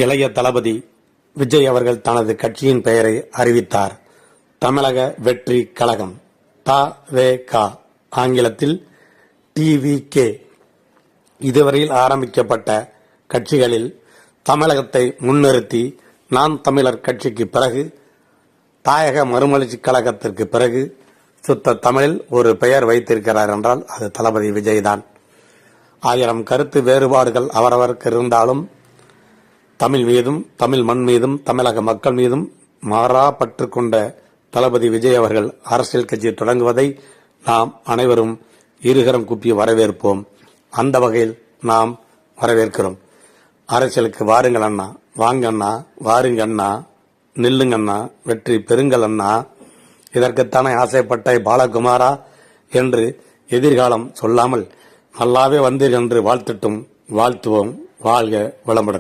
இளைய தளபதி விஜய் அவர்கள் தனது கட்சியின் பெயரை அறிவித்தார். தமிழக வெற்றி கழகம் த.வே.க., ஆங்கிலத்தில் TVK. இதுவரையில் ஆரம்பிக்கப்பட்ட கட்சிகளில் தமிழகத்தை முன்னிறுத்தி நாம் தமிழர் கட்சிக்கு பிறகு, தாயக மறுமலர்ச்சி கழகத்திற்கு பிறகு சுத்த தமிழில் ஒரு பெயர் வைத்திருக்கிறார் என்றால் அது தளபதி விஜய் தான். 1000 கருத்து வேறுபாடுகள் அவரவருக்கு இருந்தாலும் தமிழ் மீதும், தமிழ் மண் மீதும், தமிழக மக்கள் மீதும் மாறா பற்று கொண்ட தளபதி விஜய் அவர்கள் அரசியல் கட்சி தொடங்குவதை நாம் அனைவரும் இருகரம் கூப்பி வரவேற்போம். அந்த வகையில் நாம் வரவேற்கிறோம். அரசியலுக்கு வாருங்கள் அண்ணா, வாங்க அண்ணா, வாருங்க அண்ணா, நில்லுங்க அண்ணா, வெற்றி பெறுங்கள் அண்ணா. இதற்குத்தானே ஆசைப்பட்ட பாலகுமாரா என்று எதிர்காலம் சொல்லாமல் நல்லாவே வந்தீர் என்று வாழ்த்துவோம். வாழ்க வளமுடன்.